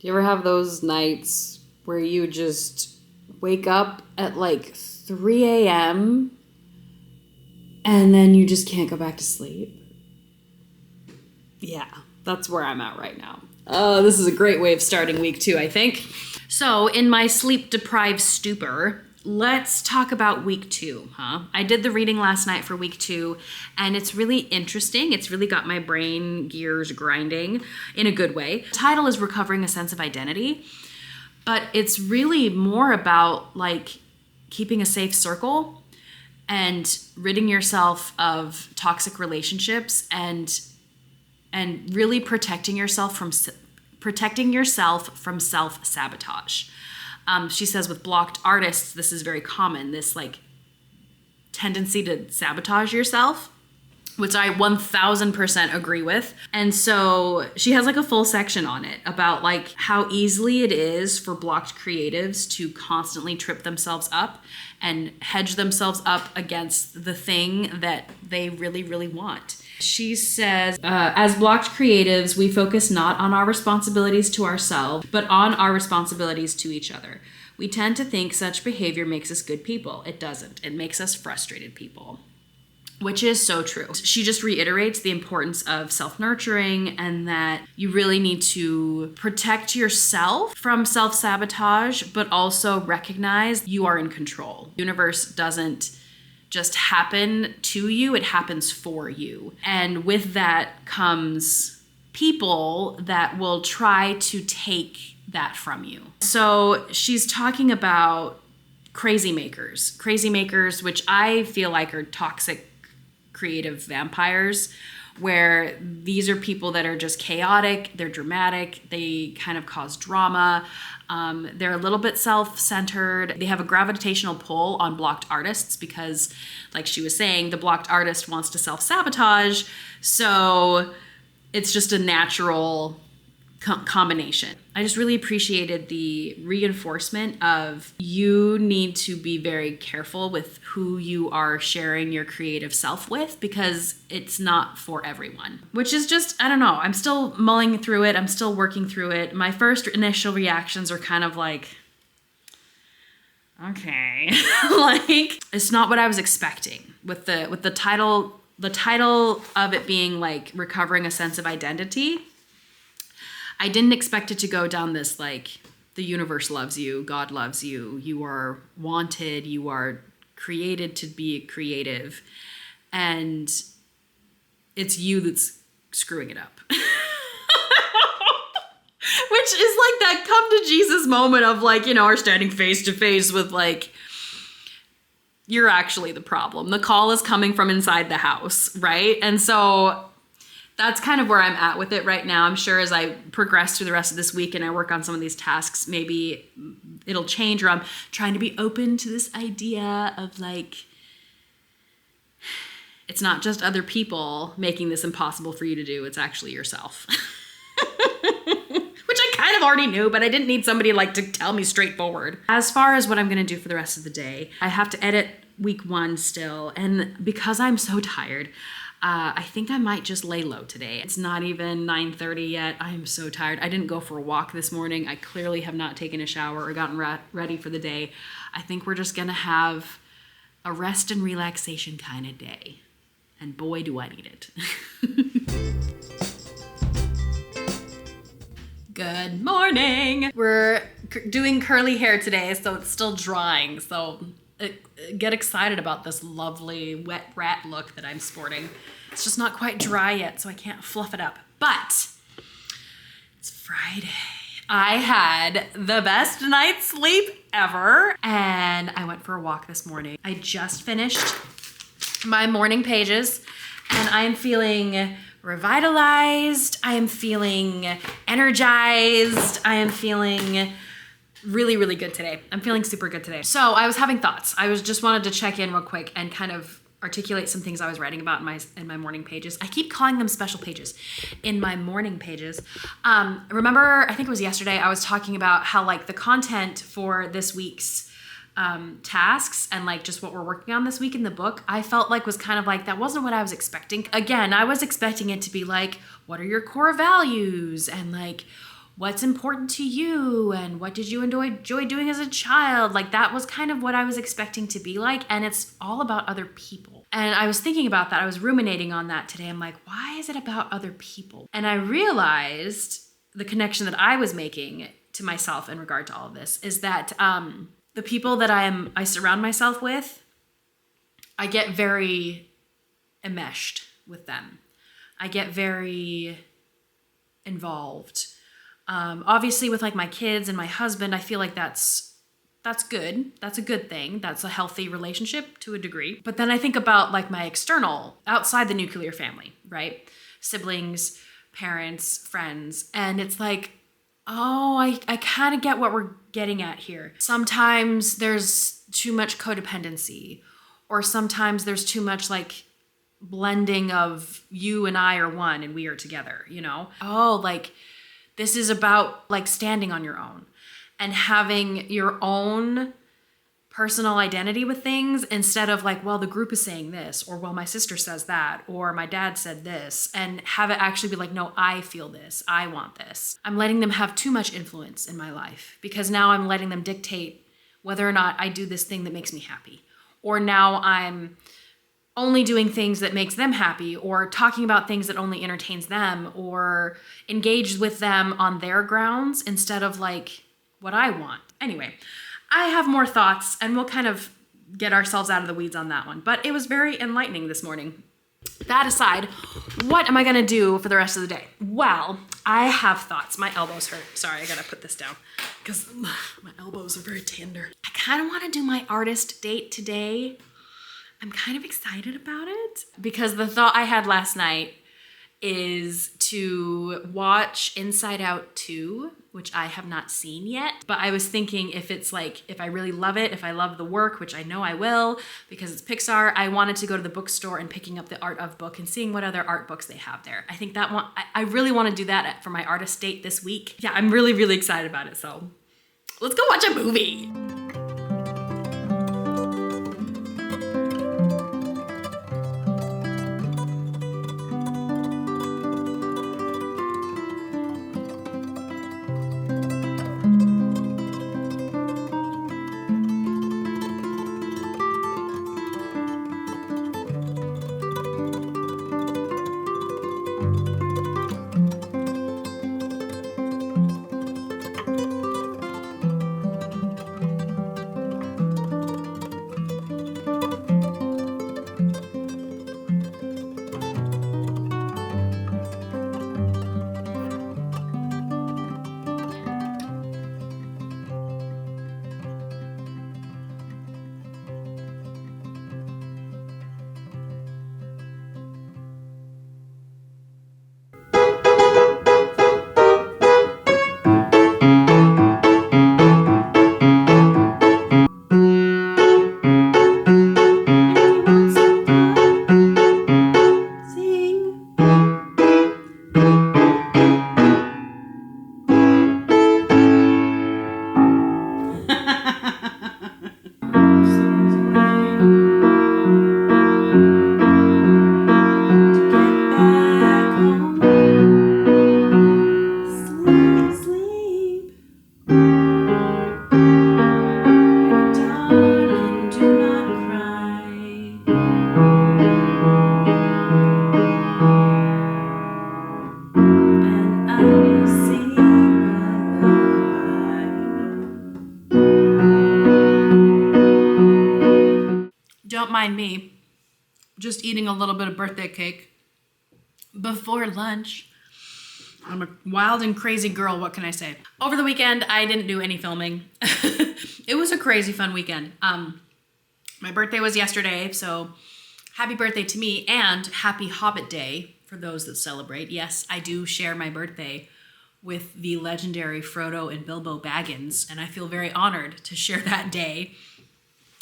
Do you ever have those nights where you just wake up at like 3 a.m. and then you just can't go back to sleep? Yeah, that's where I'm at right now. Oh, this is a great way of starting week 2, I think. So, in my sleep-deprived stupor, let's talk about week 2, huh? I did the reading last night for week 2, and it's really interesting. It's really got my brain gears grinding in a good way. The title is Recovering a Sense of Identity, but it's really more about like keeping a safe circle and ridding yourself of toxic relationships and really protecting yourself from self-sabotage. She says with blocked artists, this is very common, this like tendency to sabotage yourself, which I 1000% agree with. And so she has like a full section on it about like how easily it is for blocked creatives to constantly trip themselves up and hedge themselves up against the thing that they really, really want. She says, as blocked creatives, we focus not on our responsibilities to ourselves, but on our responsibilities to each other. We tend to think such behavior makes us good people. It doesn't. It makes us frustrated people. Which is so true. She just reiterates the importance of self-nurturing and that you really need to protect yourself from self-sabotage, but also recognize you are in control. The universe doesn't just happen to you, it happens for you. And with that comes people that will try to take that from you. So she's talking about crazy makers, which I feel like are toxic creative vampires, where these are people that are just chaotic, they're dramatic, they kind of cause drama, they're a little bit self-centered, they have a gravitational pull on blocked artists because, like she was saying, the blocked artist wants to self-sabotage, so it's just a natural combination. I just really appreciated the reinforcement of you need to be very careful with who you are sharing your creative self with because it's not for everyone. Which is just, I don't know, I'm still mulling through it. I'm still working through it. My first initial reactions are kind of like, okay, like it's not what I was expecting with the title of it being like recovering a sense of identity. I didn't expect it to go down this like the universe loves you, God loves you, you are wanted, you are created to be creative, and it's you that's screwing it up. Which is like that come to Jesus moment of like, you know, are standing face to face with like, you're actually the problem. The call is coming from inside the house, right? And so that's kind of where I'm at with it right now. I'm sure as I progress through the rest of this week and I work on some of these tasks, maybe it'll change, or I'm trying to be open to this idea of like, it's not just other people making this impossible for you to do, it's actually yourself. Which I kind of already knew, but I didn't need somebody like to tell me straightforward. As far as what I'm gonna do for the rest of the day, I have to edit week 1 still, and because I'm so tired, I think I might just lay low today. It's not even 9:30 yet. I am so tired. I didn't go for a walk this morning. I clearly have not taken a shower or gotten ready for the day. I think we're just gonna have a rest and relaxation kind of day. And boy, do I need it. Good morning. We're doing curly hair today, so it's still drying. So get excited about this lovely wet rat look that I'm sporting. It's just not quite dry yet, so I can't fluff it up. But it's Friday. I had the best night's sleep ever, and I went for a walk this morning. I just finished my morning pages, and I am feeling revitalized. I am feeling energized. I am feeling really, really good today. I'm feeling super good today. So I was having thoughts. I just wanted to check in real quick and kind of articulate some things I was writing about in my morning pages. I keep calling them special pages. In my morning pages. Remember, I think it was yesterday, I was talking about how like the content for this week's tasks and like just what we're working on this week in the book, I felt like was kind of like, that wasn't what I was expecting. Again, I was expecting it to be like, what are your core values? And like, what's important to you and what did you enjoy doing as a child. Like that was kind of what I was expecting to be like. And it's all about other people. And I was thinking about that. I was ruminating on that today. I'm like, why is it about other people? And I realized the connection that I was making to myself in regard to all of this is that the people that I surround myself with, I get very enmeshed with them. I get very involved. Obviously with like my kids and my husband, I feel like that's good. That's a good thing. That's a healthy relationship to a degree. But then I think about like my external, outside the nuclear family, right? Siblings, parents, friends. And it's like, oh, I kind of get what we're getting at here. Sometimes there's too much codependency, or sometimes there's too much like blending of you and I are one and we are together, you know? Oh, like this is about like standing on your own and having your own personal identity with things instead of like, well, the group is saying this, or well, my sister says that, or my dad said this, and have it actually be like, no, I feel this, I want this. I'm letting them have too much influence in my life because now I'm letting them dictate whether or not I do this thing that makes me happy. Or now I'm only doing things that makes them happy, or talking about things that only entertains them, or engaged with them on their grounds instead of like what I want. Anyway, I have more thoughts and we'll kind of get ourselves out of the weeds on that one. But it was very enlightening this morning. That aside, what am I gonna do for the rest of the day? Well, I have thoughts. My elbows hurt. Sorry, I gotta put this down because my elbows are very tender. I kind of want to do my artist date today. I'm kind of excited about it because the thought I had last night is to watch Inside Out 2, which I have not seen yet. But I was thinking if it's like, if I really love it, if I love the work, which I know I will because it's Pixar, I wanted to go to the bookstore and picking up the Art of book and seeing what other art books they have there. I think that one, I really want to do that for my artist date this week. Yeah, I'm really, really excited about it. So let's go watch a movie. Don't mind me, just eating a little bit of birthday cake before lunch. I'm a wild and crazy girl, what can I say? Over the weekend, I didn't do any filming. It was a crazy fun weekend. My birthday was yesterday, so happy birthday to me and happy Hobbit Day for those that celebrate. Yes, I do share my birthday with the legendary Frodo and Bilbo Baggins, and I feel very honored to share that day.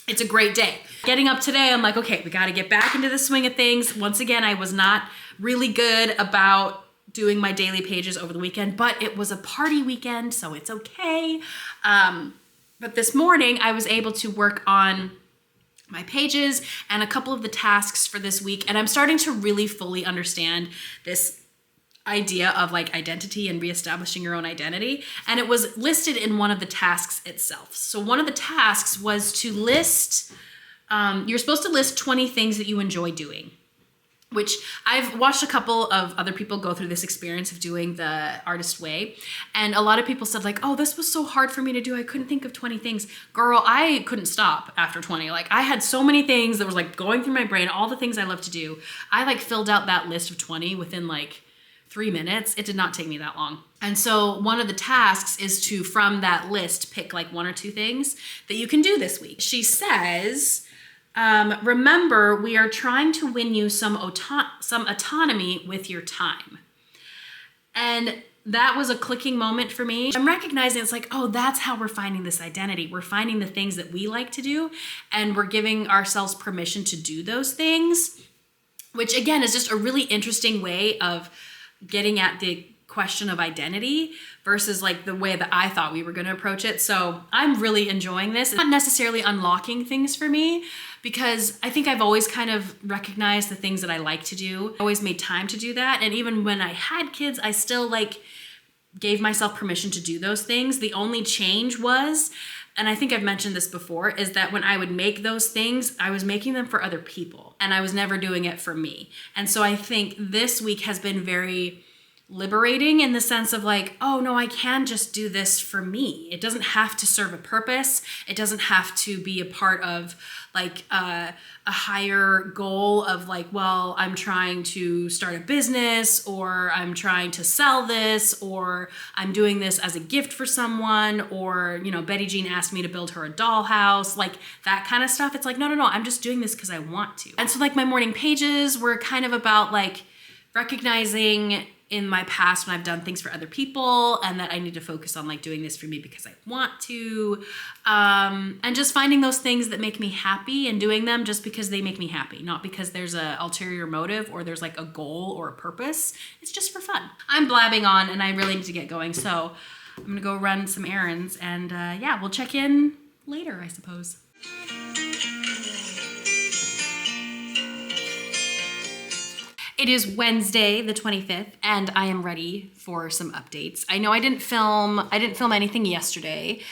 It's a great day. Getting up today, I'm like, okay, we gotta get back into the swing of things. Once again, I was not really good about doing my daily pages over the weekend, but it was a party weekend, so it's okay. But this morning, I was able to work on my pages and a couple of the tasks for this week, and I'm starting to really fully understand this idea of like identity and reestablishing your own identity. And it was listed in one of the tasks itself. So one of the tasks was to list, you're supposed to list 20 things that you enjoy doing, which I've watched a couple of other people go through this experience of doing the Artist Way. And a lot of people said like, oh, this was so hard for me to do. I couldn't think of 20 things. Girl, I couldn't stop after 20. Like I had so many things that was like going through my brain, all the things I love to do. I like filled out that list of 20 within like 3 minutes. It did not take me that long. And so one of the tasks is to, from that list, pick like 1 or 2 things that you can do this week. She says, remember, we are trying to win you some autonomy with your time. And that was a clicking moment for me. I'm recognizing it's like, oh, that's how we're finding this identity. We're finding the things that we like to do, and we're giving ourselves permission to do those things, which again is just a really interesting way of getting at the question of identity versus like the way that I thought we were going to approach it. So I'm really enjoying this. It's not necessarily unlocking things for me, because I think I've always kind of recognized the things that I like to do. I always made time to do that. And even when I had kids, I still like gave myself permission to do those things. The only change was, and I think I've mentioned this before, is that when I would make those things, I was making them for other people and I was never doing it for me. And so I think this week has been very liberating in the sense of like, oh no, I can just do this for me. It doesn't have to serve a purpose. It doesn't have to be a part of like a higher goal of like, well, I'm trying to start a business, or I'm trying to sell this, or I'm doing this as a gift for someone, or, you know, Betty Jean asked me to build her a dollhouse, like that kind of stuff. It's like, no, I'm just doing this because I want to. And so like my morning pages were kind of about like recognizing in my past when I've done things for other people, and that I need to focus on like doing this for me because I want to, and just finding those things that make me happy and doing them just because they make me happy, not because there's a ulterior motive or there's like a goal or a purpose. It's just for fun. I'm blabbing on and I really need to get going, so I'm gonna go run some errands, and yeah, we'll check in later, I suppose. It is Wednesday, the 25th, and I am ready for some updates. I know I didn't film anything yesterday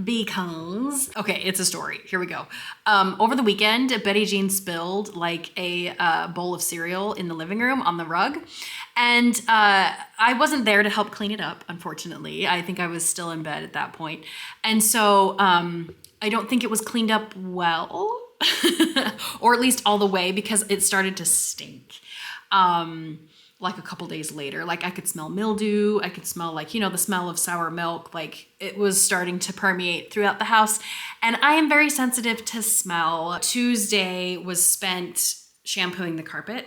because, okay, it's a story. Here we go. Over the weekend, Betty Jean spilled like a bowl of cereal in the living room on the rug. And I wasn't there to help clean it up, unfortunately. I think I was still in bed at that point. And so I don't think it was cleaned up well, or at least all the way, because it started to stink. Like a couple days later, like I could smell mildew. I could smell like, you know, the smell of sour milk. Like it was starting to permeate throughout the house. And I am very sensitive to smell. Tuesday was spent shampooing the carpet,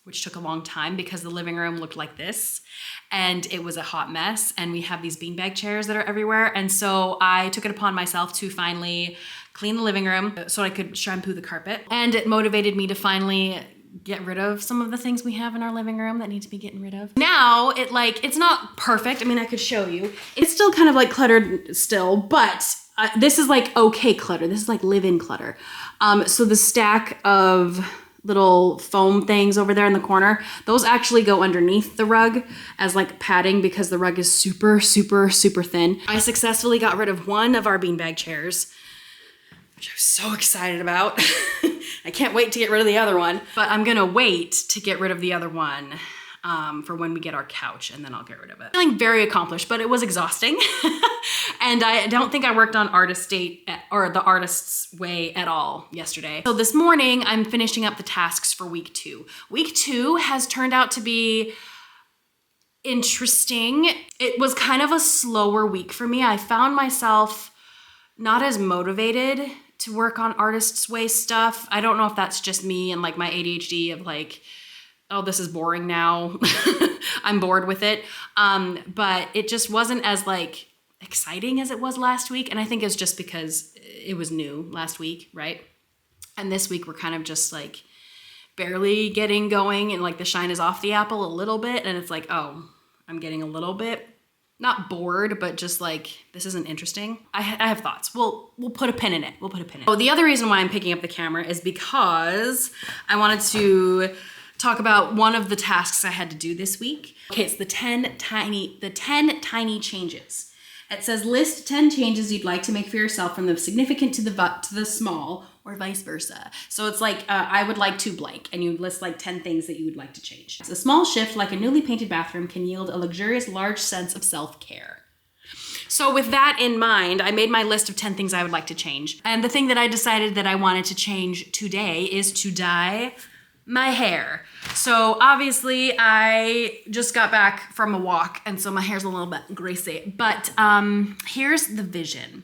which took a long time because the living room looked like this and it was a hot mess. And we have these beanbag chairs that are everywhere. And so I took it upon myself to finally clean the living room so I could shampoo the carpet. And it motivated me to finally get rid of some of the things we have in our living room that need to be getting rid of. Now it's not perfect. I mean, I could show you. It's still kind of like cluttered still, but this is like okay clutter. This is like live-in clutter. So the stack of little foam things over there in the corner, those actually go underneath the rug as like padding because the rug is super, super, super thin. I successfully got rid of one of our beanbag chairs, which I was so excited about. I can't wait to get rid of the other one, but I'm gonna wait to get rid of the other one for when we get our couch, and then I'll get rid of it. Feeling very accomplished, but it was exhausting. And I don't think I worked on the Artist's Way at all yesterday. So this morning, I'm finishing up the tasks for week 2. Week 2 has turned out to be interesting. It was kind of a slower week for me. I found myself not as motivated to work on Artist's Way stuff. I don't know if that's just me and like my ADHD of like, oh, this is boring now. I'm bored with it. But it just wasn't as like exciting as it was last week. And I think it's just because it was new last week, right? And this week we're kind of just like barely getting going, and like the shine is off the apple a little bit. And it's like, oh, I'm getting a little bit not bored, but just like, this isn't interesting. I have thoughts. We'll put a pin in it. We'll put a pin in it. Oh, the other reason why I'm picking up the camera is because I wanted to talk about one of the tasks I had to do this week. Okay, it's the 10 tiny changes. It says list 10 changes you'd like to make for yourself from the significant to the small, or vice versa. So it's like, I would like to blank, and you list like 10 things that you would like to change. So a small shift like a newly painted bathroom can yield a luxurious, large sense of self-care. So with that in mind, I made my list of 10 things I would like to change. And the thing that I decided that I wanted to change today is to dye my hair. So obviously I just got back from a walk, and so my hair's a little bit greasy, but here's the vision.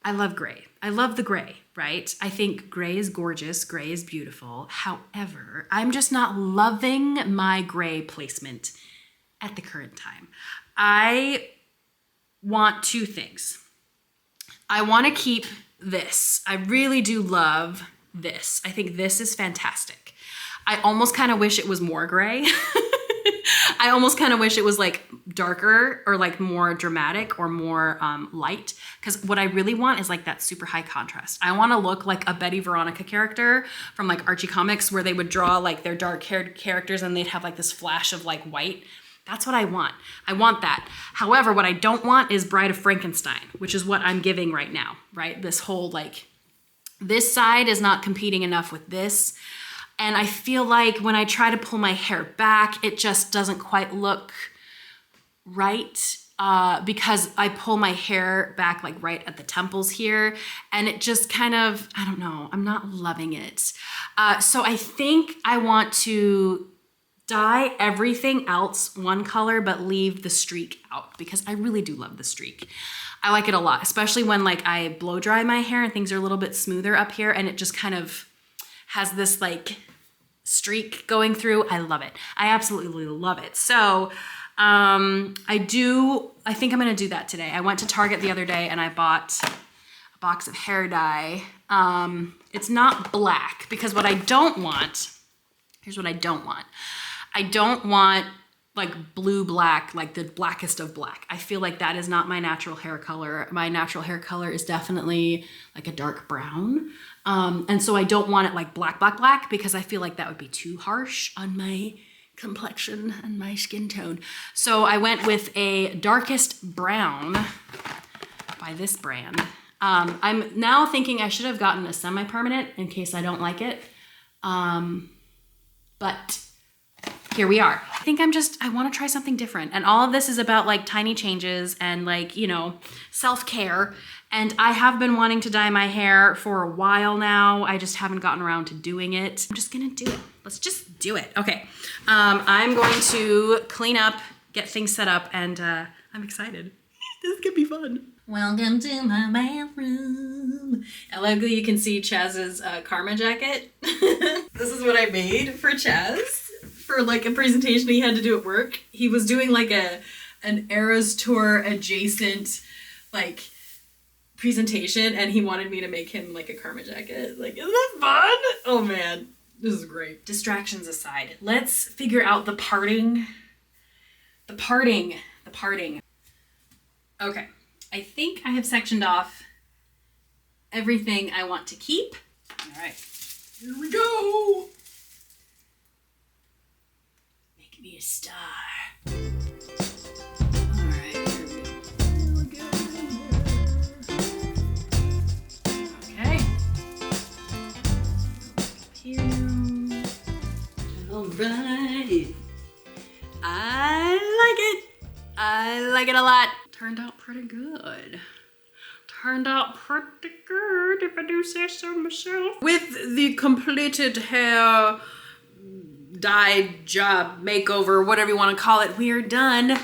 I love gray. I love the gray, right? I think gray is gorgeous. Gray is beautiful. However, I'm just not loving my gray placement at the current time. I want two things. I want to keep this. I really do love this. I think this is fantastic. I almost kind of wish it was more gray. I almost kind of wish it was like darker or like more dramatic or more light. Because what I really want is like that super high contrast. I want to look like a Betty Veronica character from like Archie Comics, where they would draw like their dark haired characters and they'd have like this flash of like white. That's what I want. I want that. However, what I don't want is Bride of Frankenstein, which is what I'm giving right now, right? This whole like, this side is not competing enough with this. And I feel like when I try to pull my hair back, it just doesn't quite look right because I pull my hair back like right at the temples here. And it just kind of, I don't know, I'm not loving it. So I think I want to dye everything else one color, but leave the streak out, because I really do love the streak. I like it a lot, especially when like I blow dry my hair and things are a little bit smoother up here and it just kind of has this like streak going through. I love it. I absolutely love it. So I think I'm gonna do that today. I went to Target the other day and I bought a box of hair dye. It's not black, because what I don't want, here's what I don't want. I don't want like blue black, like the blackest of black. I feel like that is not my natural hair color. My natural hair color is definitely like a dark brown. And so I don't want it like black, black, black, because I feel like that would be too harsh on my complexion and my skin tone. So I went with a darkest brown by this brand. I'm now thinking I should have gotten a semi-permanent in case I don't like it. But here we are. I think I want to try something different. And all of this is about like tiny changes and like, you know, self-care. And I have been wanting to dye my hair for a while now. I just haven't gotten around to doing it. I'm just gonna do it. Let's just do it. Okay. I'm going to clean up, get things set up, and I'm excited. This could be fun. Welcome to my bathroom. And luckily you can see Chaz's Karma jacket. This is what I made for Chaz for like a presentation he had to do at work. He was doing like an Eras Tour adjacent like presentation, and he wanted me to make him like a Karma jacket. Like, isn't that fun? Oh man, this is great. Distractions aside, let's figure out the parting. Okay, I think I have sectioned off everything I want to keep. All right, here we go. Make me a star. All right, here we go. Okay. Here. All right. I like it a lot. Turned out pretty good. If I do say so myself. With the completed hair dye job, makeover, whatever you want to call it, we are done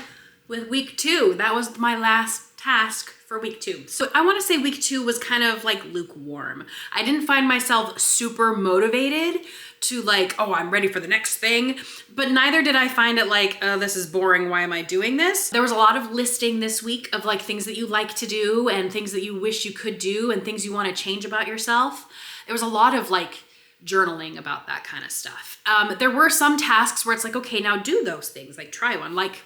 with week 2. That was my last task for week 2. So I want to say week 2 was kind of like lukewarm. I didn't find myself super motivated to like, oh, I'm ready for the next thing, but neither did I find it like, oh, this is boring, why am I doing this? There was a lot of listing this week of like things that you like to do and things that you wish you could do and things you want to change about yourself. There was a lot of like journaling about that kind of stuff. There were some tasks where it's like, okay, now do those things, like try one, like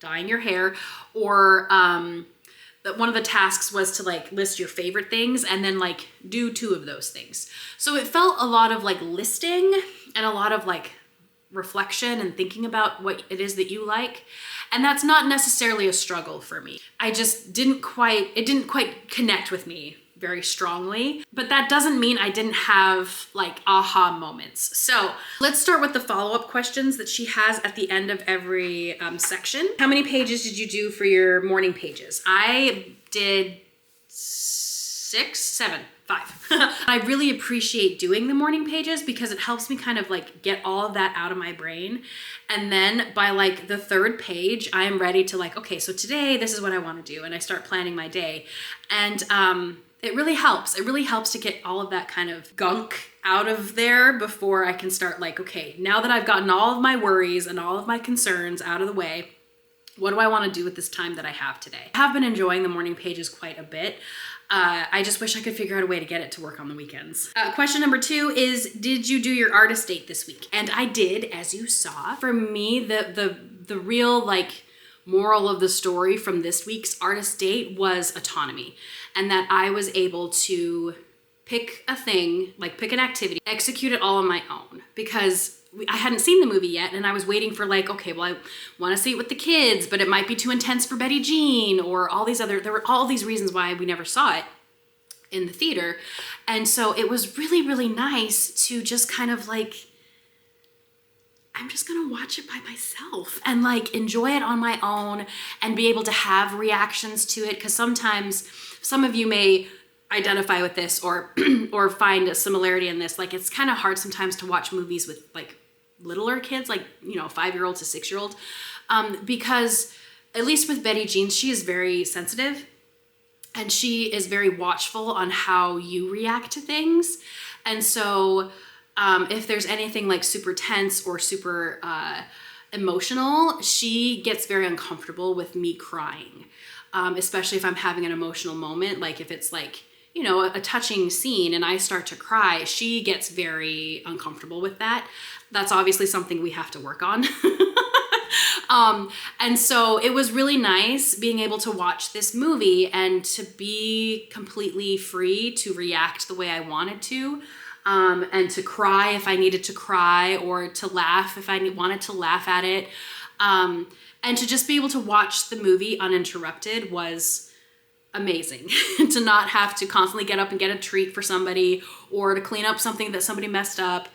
dyeing your hair, or one of the tasks was to like list your favorite things and then like do 2 of those things. So it felt a lot of like listing and a lot of like reflection and thinking about what it is that you like. And that's not necessarily a struggle for me. I just it didn't quite connect with me very strongly, but that doesn't mean I didn't have like aha moments. So let's start with the follow-up questions that she has at the end of every section. How many pages did you do for your morning pages? I did 5. I really appreciate doing the morning pages because it helps me kind of like get all of that out of my brain. And then by like the 3rd page, I am ready to like, okay, so today this is what I want to do. And I start planning my day. And it really helps. It really helps to get all of that kind of gunk out of there before I can start like, okay, now that I've gotten all of my worries and all of my concerns out of the way, what do I want to do with this time that I have today? I have been enjoying the morning pages quite a bit. I just wish I could figure out a way to get it to work on the weekends. Question number 2 is, did you do your artist date this week? And I did, as you saw. For me, the real like moral of the story from this week's artist date was autonomy, and that I was able to pick a thing, like pick an activity, execute it all on my own, because I hadn't seen the movie yet, and I was waiting for like, okay, well, I want to see it with the kids, but it might be too intense for Betty Jean, or there were all these reasons why we never saw it in the theater. And so it was really, really nice to just kind of like, I'm just gonna watch it by myself and like enjoy it on my own and be able to have reactions to it. Because sometimes some of you may identify with this or or find a similarity in this. Like, it's kind of hard sometimes to watch movies with like littler kids, like, you know, 5-year-old to 6-year-old, because at least with Betty Jean, she is very sensitive and she is very watchful on how you react to things. And so if there's anything like super tense or super emotional, she gets very uncomfortable with me crying, especially if I'm having an emotional moment. Like if it's like, you know, a touching scene and I start to cry, she gets very uncomfortable with that. That's obviously something we have to work on. And so it was really nice being able to watch this movie and to be completely free to react the way I wanted to, and to cry if I needed to cry, or to laugh if I wanted to laugh at it. And to just be able to watch the movie uninterrupted was amazing. To not have to constantly get up and get a treat for somebody, or to clean up something that somebody messed up,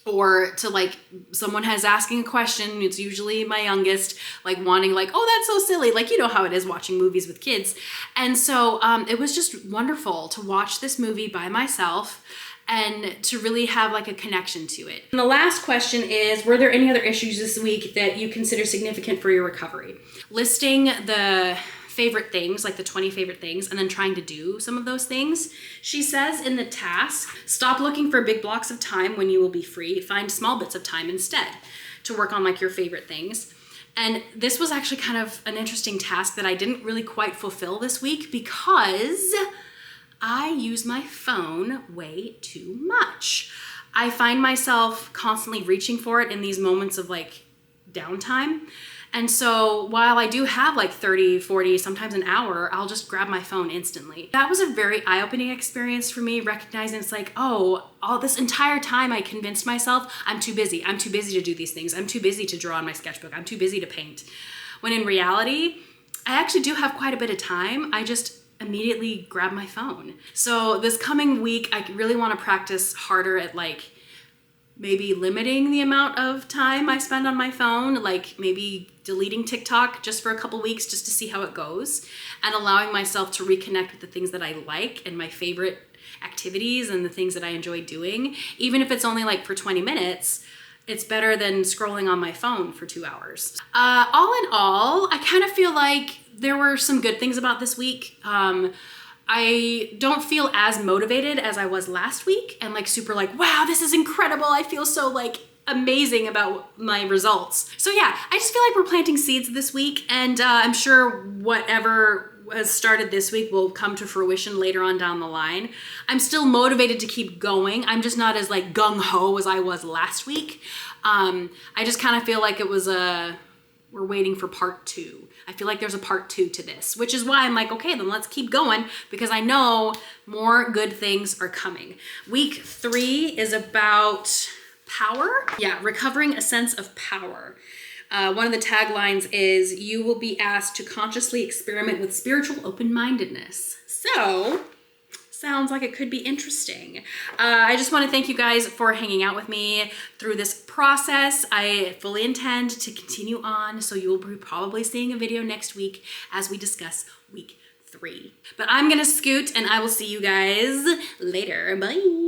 or to like, someone has asking a question, it's usually my youngest, like wanting like, oh, that's so silly. Like, you know how it is watching movies with kids. And so it was just wonderful to watch this movie by myself and to really have like a connection to it. And the last question is, were there any other issues this week that you consider significant for your recovery? Listing the favorite things, like the 20 favorite things, and then trying to do some of those things. She says in the task, stop looking for big blocks of time when you will be free. Find small bits of time instead to work on like your favorite things. And this was actually kind of an interesting task that I didn't really quite fulfill this week because I use my phone way too much. I find myself constantly reaching for it in these moments of like downtime. And so while I do have like 30, 40, sometimes an hour, I'll just grab my phone instantly. That was a very eye-opening experience for me, recognizing it's like, oh, all this entire time I convinced myself I'm too busy. I'm too busy to do these things. I'm too busy to draw on my sketchbook. I'm too busy to paint. When in reality, I actually do have quite a bit of time. I just immediately grab my phone. So this coming week, I really want to practice harder at like maybe limiting the amount of time I spend on my phone, like maybe deleting TikTok just for a couple weeks just to see how it goes, and allowing myself to reconnect with the things that I like and my favorite activities and the things that I enjoy doing. Even if it's only like for 20 minutes, it's better than scrolling on my phone for 2 hours. All in all, I kind of feel like there were some good things about this week. I don't feel as motivated as I was last week and like super like, wow, this is incredible. I feel so like amazing about my results. So yeah, I just feel like we're planting seeds this week, and I'm sure whatever has started this week will come to fruition later on down the line. I'm still motivated to keep going. I'm just not as like gung-ho as I was last week. I just kind of feel like it was we're waiting for part 2. I feel like there's a part 2 to this, which is why I'm like, okay, then let's keep going, because I know more good things are coming. Week 3 is about power. Yeah, recovering a sense of power. One of the taglines is, you will be asked to consciously experiment with spiritual open-mindedness. So, sounds like it could be interesting. I just want to thank you guys for hanging out with me through this process. I fully intend to continue on, so you will be probably seeing a video next week as we discuss week 3. But I'm gonna scoot, and I will see you guys later. Bye.